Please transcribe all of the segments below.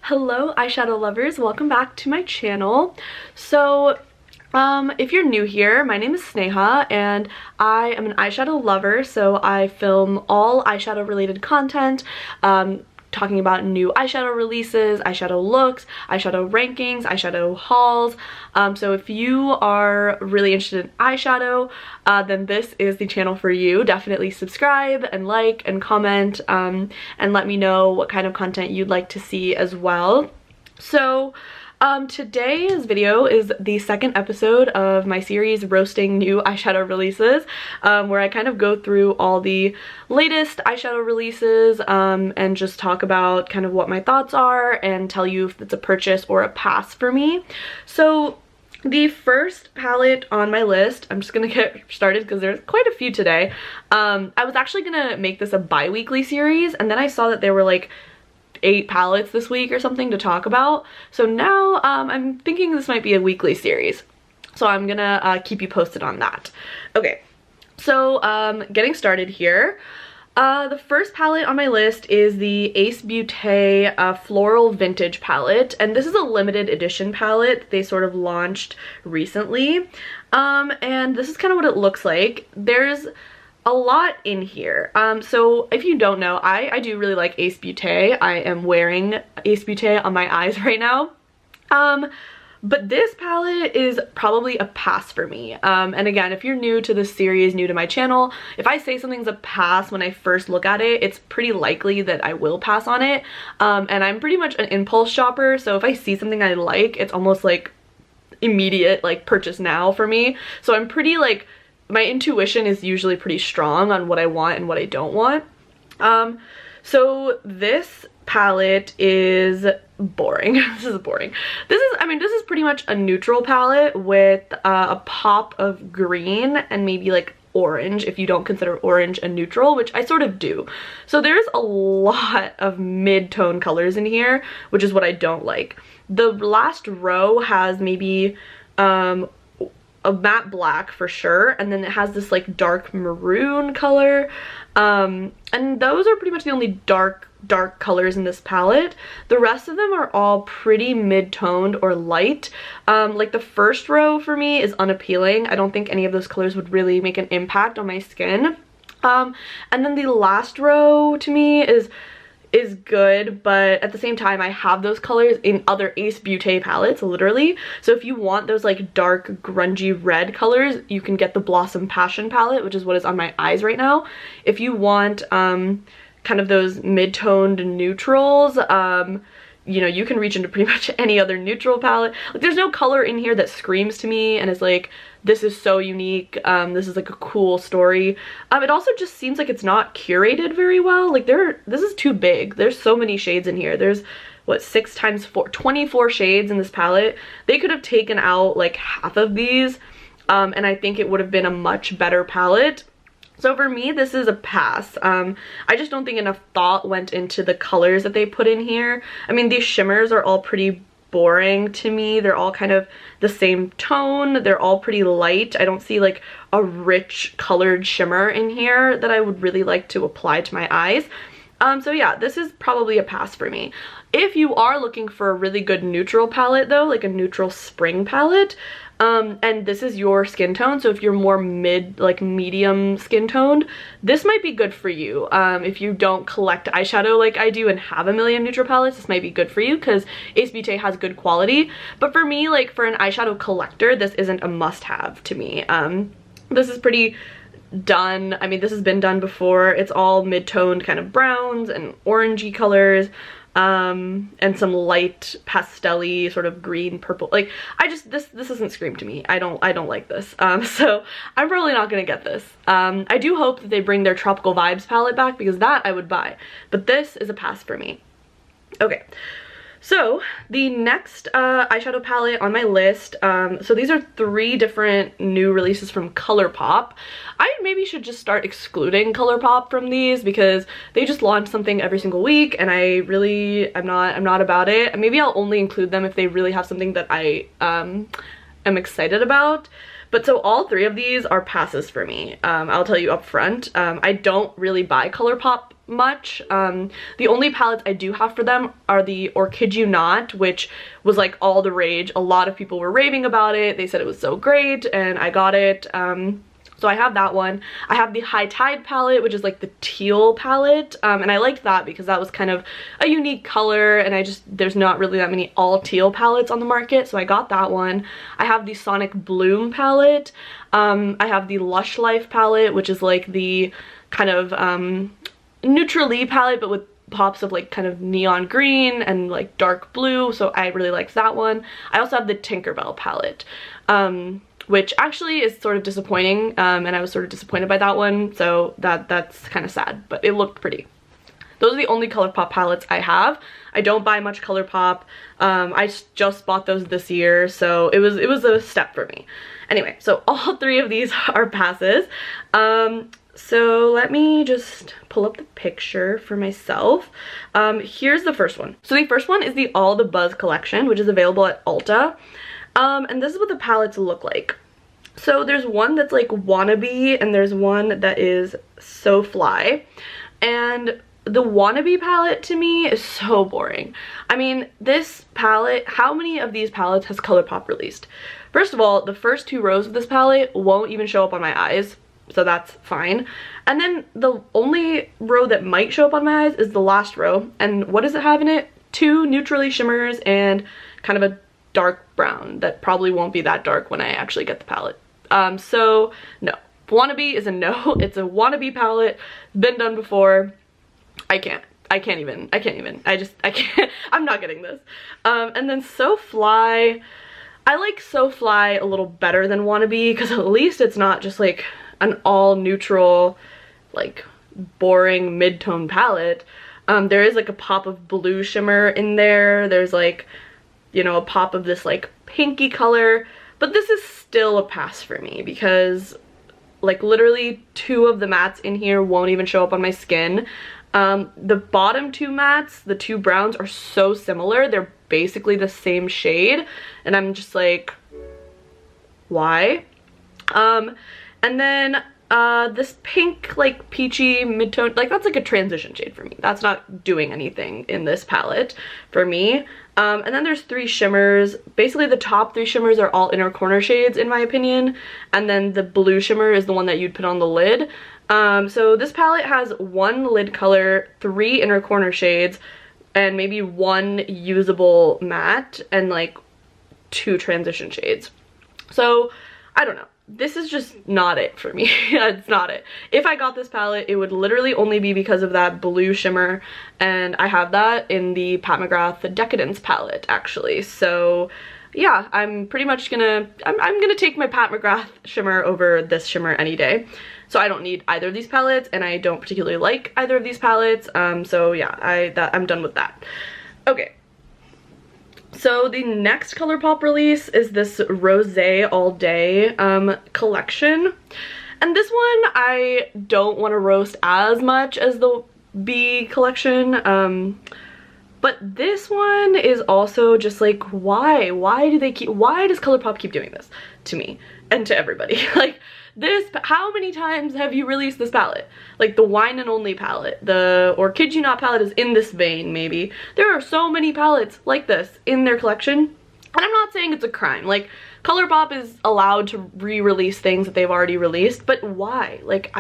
Hello eyeshadow lovers, welcome back to my channel. So if you're new here, my name is Sneha and I am an eyeshadow lover, so I film all eyeshadow related content, talking about new eyeshadow releases, eyeshadow looks, eyeshadow rankings, eyeshadow hauls. So if you are really interested in eyeshadow, then this is the channel for you. Definitely subscribe and like and comment, and let me know what kind of content you'd like to see as well. So today's video is the second episode of my series roasting new eyeshadow releases, where I kind of go through all the latest eyeshadow releases and just talk about kind of what my thoughts are and tell you if it's a purchase or a pass for me. So the first palette on my list, I'm just gonna get started because there's quite a few today. I was actually gonna make this a bi-weekly series, and then I saw that there were like 8 palettes this week or something to talk about. So now I'm thinking this might be a weekly series. So I'm gonna keep you posted on that. Okay, so getting started here. The first palette on my list is the Ace Beaute Floral Vintage palette, and this is a limited edition palette they sort of launched recently. And this is kind of what it looks like. There's a lot in here. So if you don't know, I do really like Ace Beaute. I am wearing Ace Beaute on my eyes right now. But this palette is probably a pass for me. And again, if you're new to this series, new to my channel, if I say something's a pass when I first look at it, it's pretty likely that I will pass on it. And I'm pretty much an impulse shopper, so if I see something I like, it's almost like immediate, like purchase now for me. So I'm pretty like, my intuition is usually pretty strong on what I want and what I don't want. So this palette is boring. This is boring. This is pretty much a neutral palette with a pop of green and maybe like orange, if you don't consider orange a neutral, which I sort of do. So there's a lot of mid-tone colors in here, which is what I don't like. The last row has maybe a matte black for sure, and then it has this like dark maroon color, and those are pretty much the only dark colors in this palette. The rest of them are all pretty mid-toned or light. Like the first row for me is unappealing. I don't think any of those colors would really make an impact on my skin. And then the last row to me is good, but at the same time I have those colors in other Ace Beaute palettes, literally. So if you want those like dark grungy red colors, you can get the Blossom Passion palette, which is what is on my eyes right now. If you want kind of those mid-toned neutrals, you know, you can reach into pretty much any other neutral palette. Like there's no color in here that screams to me and is like, this is so unique, this is like a cool story. It also just seems like it's not curated very well. Like this is too big. There's so many shades in here. There's what, 6 times 4, 24 shades in this palette. They could have taken out like half of these, and I think it would have been a much better palette. So for me, this is a pass. I just don't think enough thought went into the colors that they put in here. I mean, these shimmers are all pretty boring to me. They're all kind of the same tone. They're all pretty light. I don't see like a rich colored shimmer in here that I would really like to apply to my eyes. So yeah, this is probably a pass for me. If you are looking for a really good neutral palette though, like a neutral spring palette, and this is your skin tone, so if you're more medium skin toned, this might be good for you. If you don't collect eyeshadow like I do and have a million neutral palettes, this might be good for you because Ace Beaute has good quality. But for me, like for an eyeshadow collector, this isn't a must-have to me. This is pretty done. I mean, this has been done before. It's all mid-toned kind of browns and orangey colors. And some light pastel-y sort of green purple. Like this doesn't scream to me. I don't like this. So I'm probably not gonna get this. I do hope that they bring their Tropical Vibes palette back because that I would buy, but this is a pass for me. Okay, so the next eyeshadow palette on my list, so these are 3 different new releases from Colourpop. I maybe should just start excluding Colourpop from these because they just launch something every single week and I'm not about it. Maybe I'll only include them if they really have something that I am excited about. But so all three of these are passes for me. I'll tell you up front. I don't really buy Colourpop much. The only palettes I do have for them are the Or Kid You Not, which was like all the rage. A lot of people were raving about it. They said it was so great, and I got it. So I have that one. I have the High Tide palette, which is like the teal palette, and I liked that because that was kind of a unique color, and there's not really that many all teal palettes on the market, so I got that one. I have the Sonic Bloom palette. I have the Lush Life palette, which is like the kind of neutrally palette, but with pops of like kind of neon green and like dark blue, so I really liked that one. I also have the Tinkerbell palette, which actually is sort of disappointing, and I was sort of disappointed by that one, so that's kind of sad, but it looked pretty. Those are the only Colourpop palettes I have. I don't buy much Colourpop. I just bought those this year, so it was a step for me. Anyway, so all three of these are passes. So let me just pull up the picture for myself. Here's the first one. So the first one is the All the Buzz collection, which is available at Ulta. And this is what the palettes look like. So there's one that's like Wannabe, and there's one that is So Fly. And the Wannabe palette to me is so boring. I mean, this palette, how many of these palettes has Colourpop released? First of all, the first two rows of this palette won't even show up on my eyes, so that's fine. And then the only row that might show up on my eyes is the last row. And what does it have in it? 2 neutrally shimmers and kind of a dark brown that probably won't be that dark when I actually get the palette. So no, Wannabe is a no. It's a Wannabe palette, been done before. I can't even, I can't, I'm not getting this. And then So Fly, I like So Fly a little better than Wannabe, because at least it's not just like an all neutral, like boring mid-tone palette. There is like a pop of blue shimmer in there. There's like, you know, a pop of this like pinky color, but this is still a pass for me because like literally 2 of the mattes in here won't even show up on my skin. The bottom 2 mattes, the 2 browns, are so similar. They're basically the same shade, and I'm just like, why? And then this pink, like peachy mid-tone, like that's like a transition shade for me. That's not doing anything in this palette for me. And then there's 3 shimmers. Basically the top 3 shimmers are all inner corner shades in my opinion, and then the blue shimmer is the one that you'd put on the lid. So this palette has 1 lid color, 3 inner corner shades, and maybe 1 usable matte, and like 2 transition shades. So I don't know. This is just not it for me. It's not it. If I got this palette, it would literally only be because of that blue shimmer, and I have that in the Pat McGrath Decadence palette actually. So yeah, I'm pretty much gonna, I'm gonna take my Pat McGrath shimmer over this shimmer any day. So I don't need either of these palettes, and I don't particularly like either of these palettes. So yeah, I'm done with that. Okay. So the next Colourpop release is this Rosé All Day collection. And this one I don't want to roast as much as the B collection. But this one is also just like, why? Why does Colourpop keep doing this to me and to everybody? Like, this, how many times have you released this palette? Like the Wine and Only palette, the Or Kid You Not palette is in this vein maybe. There are so many palettes like this in their collection, and I'm not saying it's a crime. Like, Colourpop is allowed to re-release things that they've already released, but why? Like,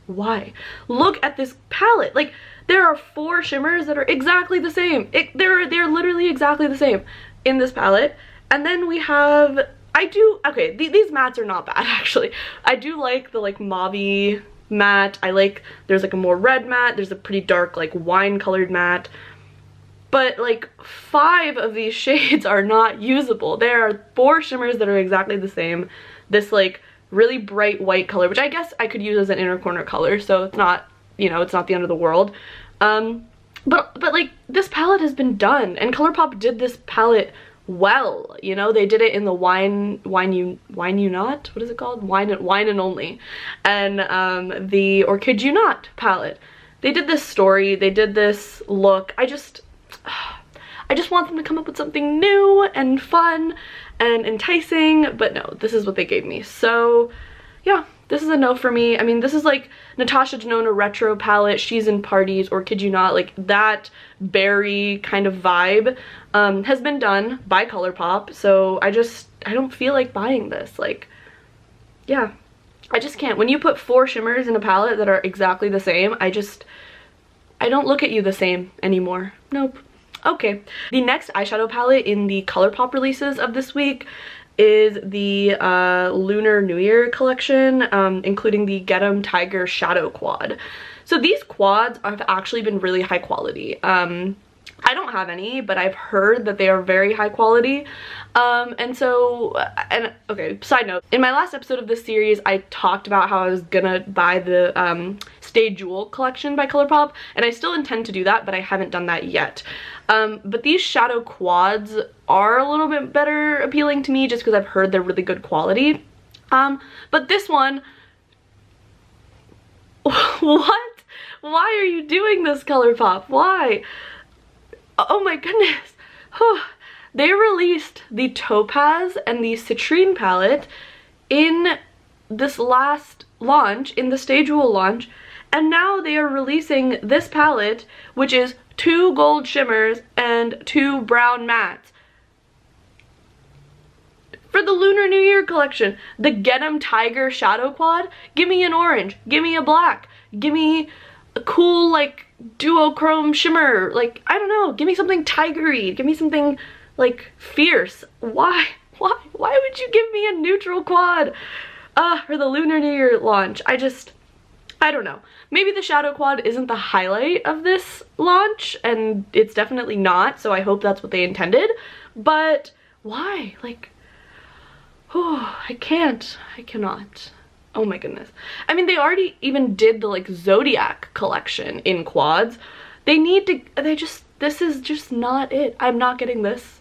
why? Look at this palette. Like, there are 4 shimmers that are exactly the same. They're literally exactly the same in this palette. And then we have, okay, these mattes are not bad actually. I do like the like mauve matte. I like, there's like a more red matte. There's a pretty dark like wine colored matte. But like 5 of these shades are not usable. There are 4 shimmers that are exactly the same. This like really bright white color, which I guess I could use as an inner corner color, so it's not, you know, it's not the end of the world. But like this palette has been done, and Colourpop did this palette well, you know. They did it in the Wine You Not, what is it called? Wine and Only, and the Or Kid You Not palette. They did this story, they did this look. I I just want them to come up with something new and fun and enticing, but no, this is what they gave me. So yeah, this is a no for me. I mean, this is like Natasha Denona retro palette, She's in Parties, or Kid You Not, like that berry kind of vibe has been done by Colourpop, so I don't feel like buying this. Like, yeah, I just can't. When you put 4 shimmers in a palette that are exactly the same, I don't look at you the same anymore. Nope. Okay, the next eyeshadow palette in the Colourpop releases of this week is the Lunar New Year collection, including the Get 'em Tiger Shadow Quad. So these quads have actually been really high quality. I don't have any, but I've heard that they are very high quality. Okay, side note, in my last episode of this series, I talked about how I was gonna buy the Stay Jewel collection by Colourpop, and I still intend to do that, but I haven't done that yet. But these shadow quads are a little bit better appealing to me just because I've heard they're really good quality. But this one, what? Why are you doing this, Colourpop? Why? Oh my goodness. They released the Topaz and the Citrine palette in this last launch, in the Stay Jewel launch, and now they are releasing this palette, which is 2 gold shimmers and 2 brown mattes for the Lunar New Year collection. The Get 'em Tiger Shadow Quad, give me an orange, give me a black, give me a cool like duochrome shimmer, like I don't know, give me something tigery, give me something like fierce. Why would you give me a neutral quad for the Lunar New Year launch? I don't know. Maybe the shadow quad isn't the highlight of this launch, and it's definitely not, so I hope that's what they intended, but why? Like, I cannot. Oh my goodness. I mean, they already even did the like Zodiac collection in quads. This is just not it. I'm not getting this.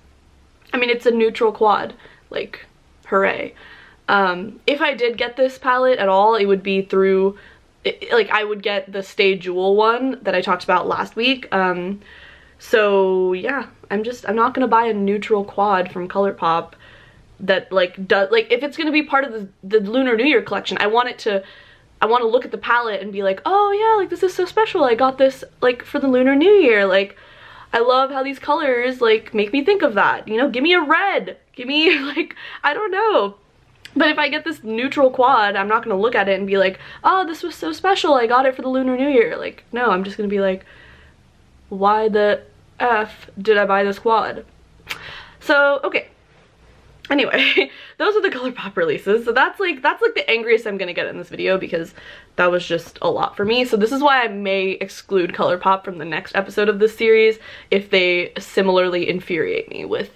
I mean, it's a neutral quad, like, hooray. If I did get this palette at all, it would be through, like, I would get the Stay Jewel one that I talked about last week. So yeah, I'm not gonna buy a neutral quad from Colourpop that like does, like, if it's gonna be part of the Lunar New Year collection, I want to look at the palette and be like, oh yeah, like this is so special, I got this like for the Lunar New Year, like I love how these colors like make me think of that, you know, give me a red, give me like, I don't know. But if I get this neutral quad, I'm not gonna look at it and be like, oh, this was so special, I got it for the Lunar New Year. Like, no, I'm just gonna be like, why the F did I buy this quad? So, okay. Anyway, those are the Colourpop releases. So that's like the angriest I'm gonna get in this video because that was just a lot for me. So this is why I may exclude Colourpop from the next episode of this series if they similarly infuriate me with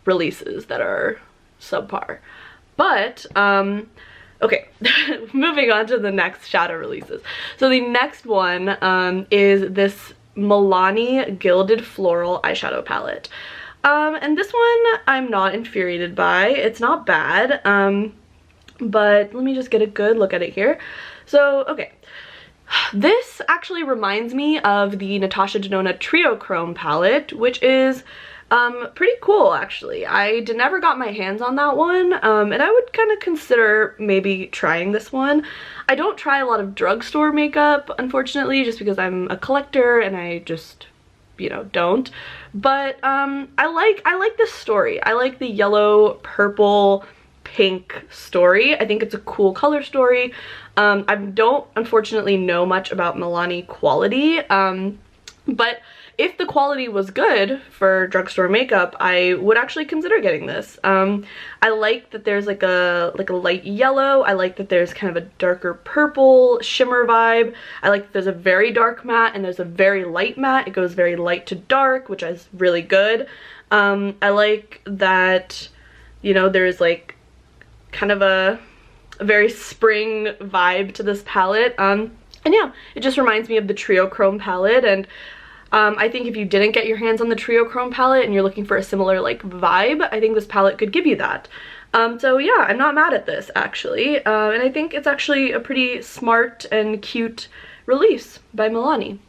releases that are subpar. But, okay, moving on to the next shadow releases. So the next one is this Milani Gilded Floral eyeshadow palette. And this one I'm not infuriated by. It's not bad, but let me just get a good look at it here. So, okay. This actually reminds me of the Natasha Denona Trio Chrome palette, which is pretty cool, actually. I never got my hands on that one, and I would kind of consider maybe trying this one. I don't try a lot of drugstore makeup, unfortunately, just because I'm a collector and I just, you know, don't. But I like this story. I like the yellow, purple, pink story. I think it's a cool color story. I don't unfortunately know much about Milani quality, but if the quality was good for drugstore makeup, I would actually consider getting this. I like that there's like a light yellow. I like that there's kind of a darker purple shimmer vibe. I like that there's a very dark matte and there's a very light matte. It goes very light to dark, which is really good. I like that, you know, there's like kind of a very spring vibe to this palette. And yeah, it just reminds me of the Trio Chrome palette, and I think if you didn't get your hands on the Trio Chrome palette and you're looking for a similar like vibe, I think this palette could give you that. So yeah, I'm not mad at this actually, and I think it's actually a pretty smart and cute release by Milani.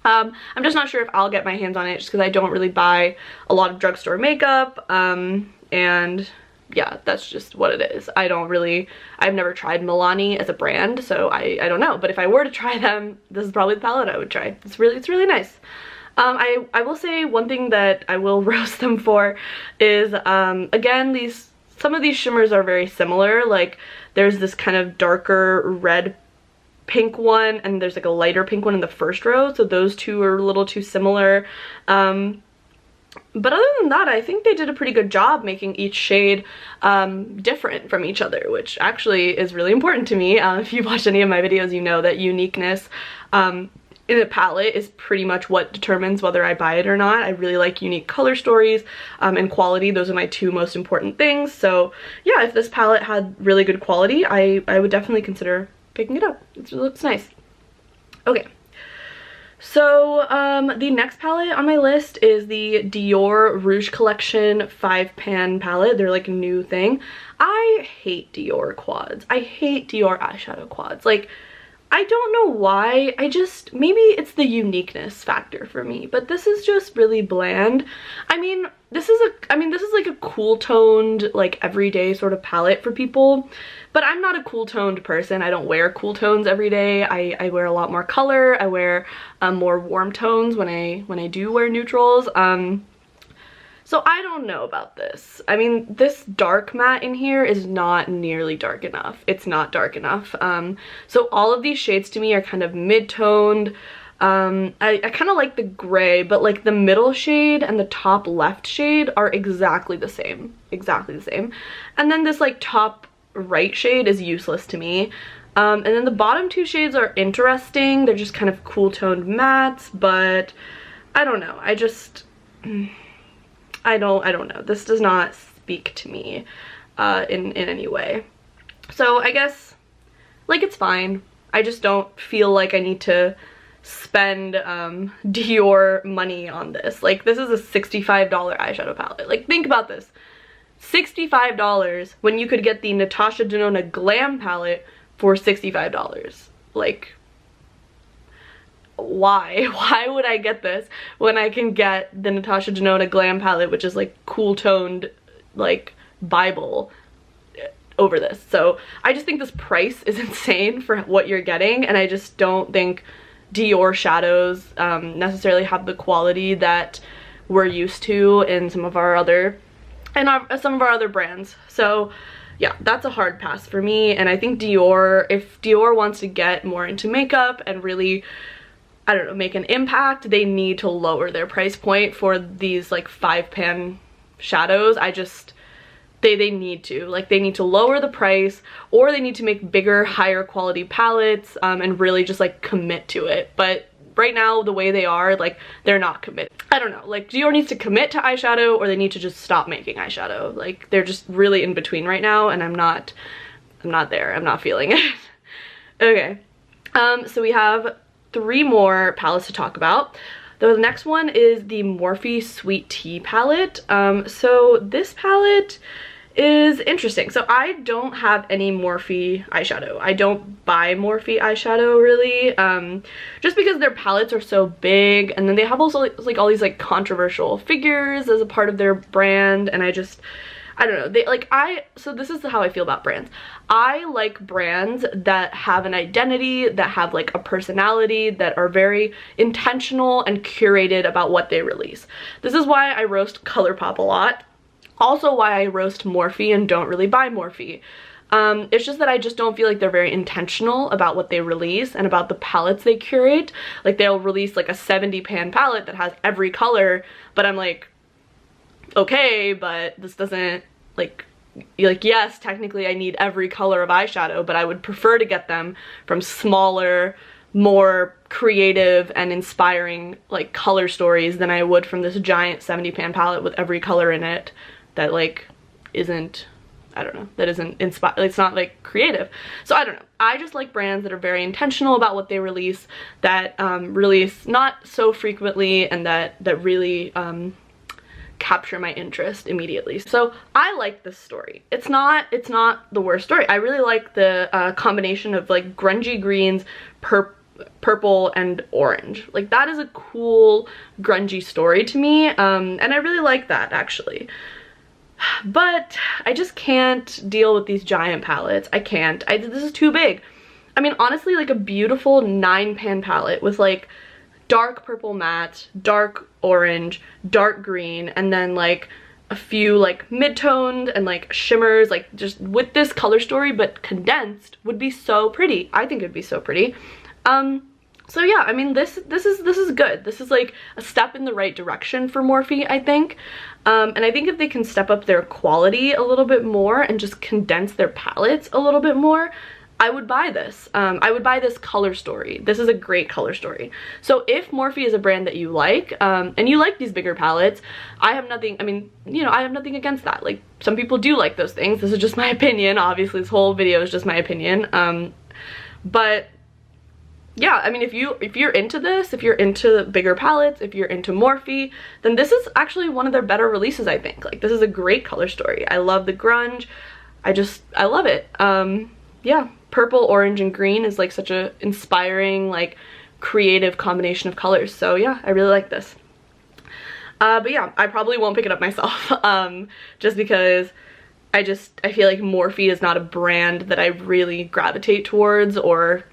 I'm just not sure if I'll get my hands on it just because I don't really buy a lot of drugstore makeup, and yeah, that's just what it is. I've never tried Milani as a brand, so I don't know, but if I were to try them, this is probably the palette I would try. It's really nice. I will say one thing that I will roast them for is, again, some of these shimmers are very similar. Like, there's this kind of darker red pink one, and there's like a lighter pink one in the first row, so those two are a little too similar. But other than that, I think they did a pretty good job making each shade different from each other, which actually is really important to me. If you've watched any of my videos, you know that uniqueness in a palette is pretty much what determines whether I buy it or not. I really like unique color stories and quality. Those are my two most important things. So yeah, if this palette had really good quality, I would definitely consider picking it up. It looks nice. Okay. So the next palette on my list is the Dior Rouge Collection 5-pan palette. They're like a new thing. I hate Dior quads. I hate Dior eyeshadow quads. Like, I don't know why. Maybe it's the uniqueness factor for me, but this is just really bland. I mean, this is like a cool toned, like everyday sort of palette for people, but I'm not a cool toned person. I don't wear cool tones every day. I wear a lot more color. I wear more warm tones when I do wear neutrals. So I don't know about this. I mean, this dark matte in here is not nearly dark enough. It's not dark enough. So all of these shades to me are kind of mid-toned. I kind of like the gray, but like the middle shade and the top left shade are exactly the same. Exactly the same. And then this like top right shade is useless to me. And then the bottom two shades are interesting. They're just kind of cool toned mattes, but I don't know. I don't know. This does not speak to me in any way. So I guess, like, it's fine. I just don't feel like I need to spend Dior money on this. Like, this is a $65 eyeshadow palette. Like, think about this. $65 when you could get the Natasha Denona Glam palette for $65. Like, why would I get this when I can get the Natasha Denona Glam palette, which is like cool toned, like Bible, over this? So I just think this price is insane for what you're getting, and I just don't think Dior shadows necessarily have the quality that we're used to in some of our other brands. So yeah, that's a hard pass for me. And I think Dior, if Dior wants to get more into makeup and really, I don't know, make an impact, they need to lower their price point for these like 5-pan shadows. They need to. Like, they need to lower the price, or they need to make bigger, higher quality palettes and really just like commit to it. But right now, the way they are, like, they're not committed. I don't know, like, Dior needs to commit to eyeshadow, or they need to just stop making eyeshadow. Like, they're just really in between right now, and I'm not there. I'm not feeling it. Okay, so we have 3 more palettes to talk about. The next one is the Morphe Sweet Tea palette. So this palette is interesting. So I don't have any Morphe eyeshadow. I don't buy Morphe eyeshadow really, just because their palettes are so big, and then they have also like all these like controversial figures as a part of their brand, and I don't know, so this is how I feel about brands. I like brands that have an identity, that have like a personality, that are very intentional and curated about what they release. This is why I roast Colourpop a lot. Also why I roast Morphe and don't really buy Morphe. It's just that I just don't feel like they're very intentional about what they release and about the palettes they curate. Like, they'll release like a 70-pan palette that has every color, but I'm like, okay, but this doesn't, like yes, technically I need every color of eyeshadow, but I would prefer to get them from smaller, more creative and inspiring like color stories than I would from this giant 70-pan palette with every color in it that like isn't, I don't know, that isn't inspired. It's not like creative. So I don't know. I just like brands that are very intentional about what they release, that release not so frequently, and that really capture my interest immediately. So I like this story. It's not the worst story. I really like the combination of like grungy greens, purple and orange. Like, that is a cool grungy story to me, and I really like that actually. But I just can't deal with these giant palettes. I can't. This is too big. I mean, honestly, like a beautiful 9-pan palette with like dark purple matte, dark orange, dark green, and then like a few like mid-toned and like shimmers, like just with this color story but condensed, would be so pretty. I think it'd be so pretty. So yeah, I mean, this is good. This is like a step in the right direction for Morphe, I think. And I think if they can step up their quality a little bit more and just condense their palettes a little bit more, I would buy this. I would buy this color story. This is a great color story. So if Morphe is a brand that you like, and you like these bigger palettes, I have nothing, I mean, you know, I have nothing against that. Like, some people do like those things. This is just my opinion. Obviously, this whole video is just my opinion. But yeah, I mean, if you're into this, if you're into bigger palettes, if you're into Morphe, then this is actually one of their better releases, I think. Like, this is a great color story. I love the grunge. I love it. Yeah, purple, orange, and green is like such a inspiring, like, creative combination of colors. So yeah, I really like this. But yeah, I probably won't pick it up myself, just because I feel like Morphe is not a brand that I really gravitate towards or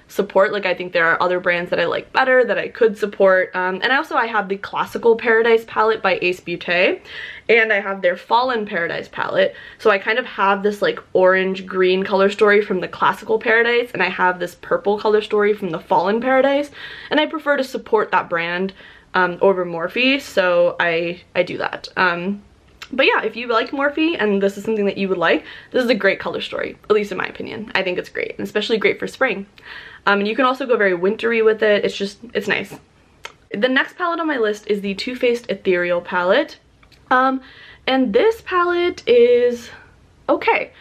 support. Like, I think there are other brands that I like better that I could support. And also I have the Classical Paradise palette by Ace Beaute, and I have their Fallen Paradise palette. So I kind of have this like orange green color story from the Classical Paradise, and I have this purple color story from the Fallen Paradise, and I prefer to support that brand over Morphe, so I do that. But yeah, if you like Morphe and this is something that you would like, this is a great color story, at least in my opinion. I think it's great, and especially great for spring. And you can also go very wintry with it. It's nice. The next palette on my list is the Too Faced Ethereal palette. And this palette is okay.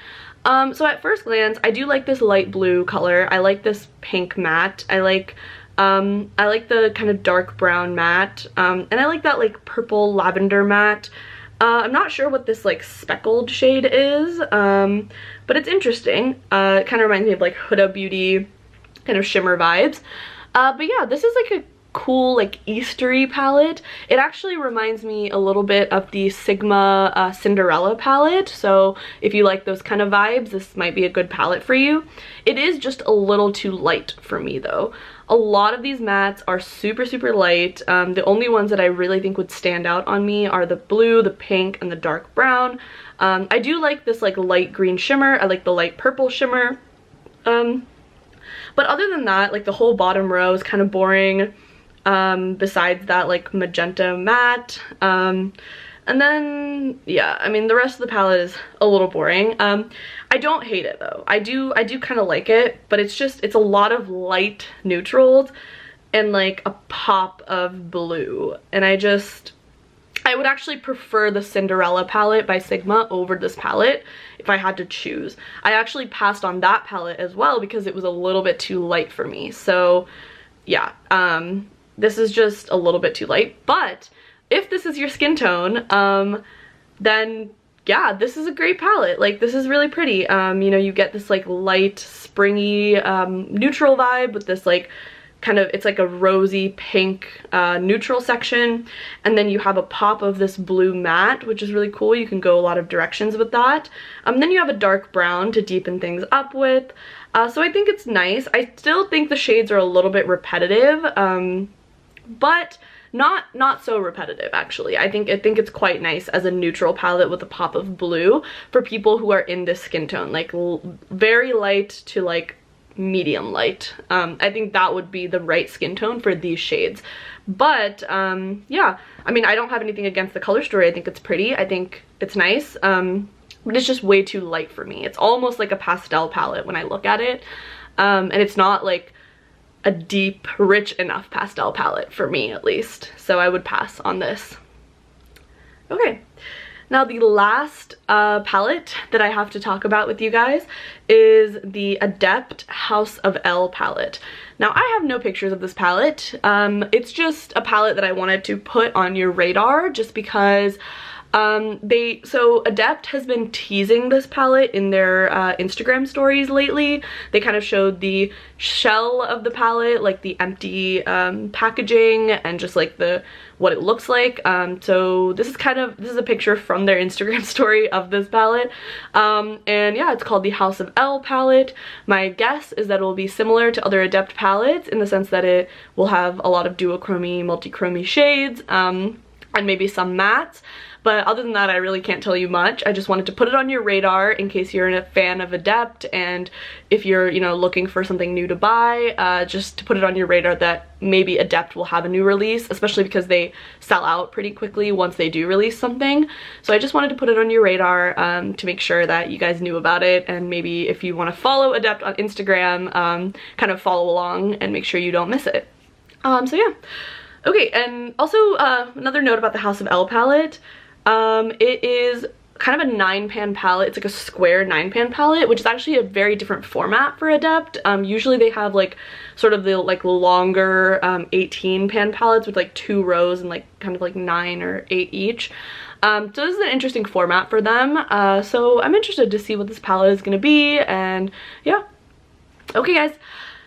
So at first glance, I do like this light blue color. I like this pink matte. I like the kind of dark brown matte. And I like that like purple lavender matte. I'm not sure what this like speckled shade is, but it's interesting. It kind of reminds me of like Huda Beauty kind of shimmer vibes. But yeah, this is like a cool like Eastery palette. It actually reminds me a little bit of the Sigma Cinderella palette, so if you like those kind of vibes, this might be a good palette for you. It is just a little too light for me though. A lot of these mattes are super light. The only ones that I really think would stand out on me are the blue, the pink, and the dark brown. I do like this like light green shimmer. I like the light purple shimmer. But other than that, like the whole bottom row is kind of boring. Besides that like magenta matte. And then yeah, I mean the rest of the palette is a little boring. I don't hate it though. I do kind of like it, but it's a lot of light neutrals and like a pop of blue, and I would actually prefer the Cinderella palette by Sigma over this palette if I had to choose. I actually passed on that palette as well because it was a little bit too light for me. So yeah, this is just a little bit too light. But if this is your skin tone, then yeah, this is a great palette. Like, this is really pretty. You know, you get this like light springy neutral vibe with this like kind of, it's like a rosy pink neutral section, and then you have a pop of this blue matte, which is really cool. You can go a lot of directions with that. Then you have a dark brown to deepen things up with. So I think it's nice. I still think the shades are a little bit repetitive, but not so repetitive actually. I think it's quite nice as a neutral palette with a pop of blue for people who are in this skin tone, like very light to like medium light. I think that would be the right skin tone for these shades. But yeah, I mean, I don't have anything against the color story. I think it's pretty. I think it's nice. But it's just way too light for me. It's almost like a pastel palette when I look at it. And it's not like a deep, rich enough pastel palette for me, at least. So I would pass on this. Okay. Now the last palette that I have to talk about with you guys is the Adept House of L palette. Now I have no pictures of this palette. It's just a palette that I wanted to put on your radar just because So Adept has been teasing this palette in their Instagram stories lately. They kind of showed the shell of the palette, like the empty packaging, and just like what it looks like. So this is a picture from their Instagram story of this palette. And yeah, it's called the House of L palette. My guess is that it will be similar to other Adept palettes in the sense that it will have a lot of duochromy, multi-chromy shades, and maybe some mattes. But other than that, I really can't tell you much. I just wanted to put it on your radar in case you're a fan of Adept, and if you're, you know, looking for something new to buy, just to put it on your radar that maybe Adept will have a new release, especially because they sell out pretty quickly once they do release something. So I just wanted to put it on your radar to make sure that you guys knew about it, and maybe if you want to follow Adept on Instagram, kind of follow along and make sure you don't miss it. So yeah. Okay, and also another note about the House of L palette. It is kind of a 9-pan palette. It's like a square 9-pan palette, which is actually a very different format for Adept. Usually they have like sort of the like longer 18-pan palettes with like 2 rows and like kind of like 9 or 8 each. So this is an interesting format for them. So I'm interested to see what this palette is gonna be, and yeah. Okay guys.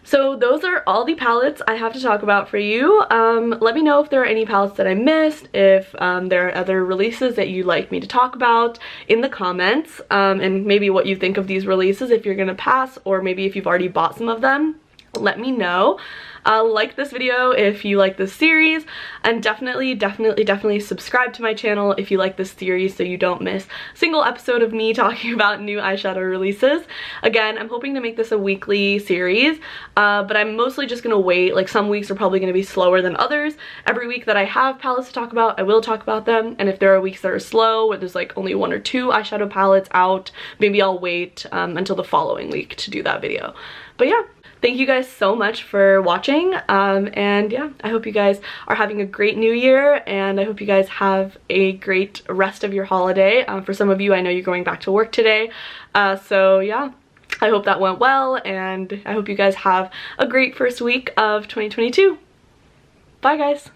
So those are all the palettes I have to talk about for you. Let me know if there are any palettes that I missed, if there are other releases that you'd like me to talk about in the comments, and maybe what you think of these releases, if you're gonna pass, or maybe if you've already bought some of them. Let me know. Like this video if you like this series, and definitely subscribe to my channel if you like this series so you don't miss a single episode of me talking about new eyeshadow releases. Again, I'm hoping to make this a weekly series, but I'm mostly just gonna wait. Like, some weeks are probably gonna be slower than others. Every week that I have palettes to talk about, I will talk about them, and if there are weeks that are slow where there's like only 1 or 2 eyeshadow palettes out, maybe I'll wait until the following week to do that video. But yeah. Thank you guys so much for watching, and yeah, I hope you guys are having a great new year, and I hope you guys have a great rest of your holiday. For some of you, I know you're going back to work today, so yeah, I hope that went well, and I hope you guys have a great first week of 2022. Bye guys!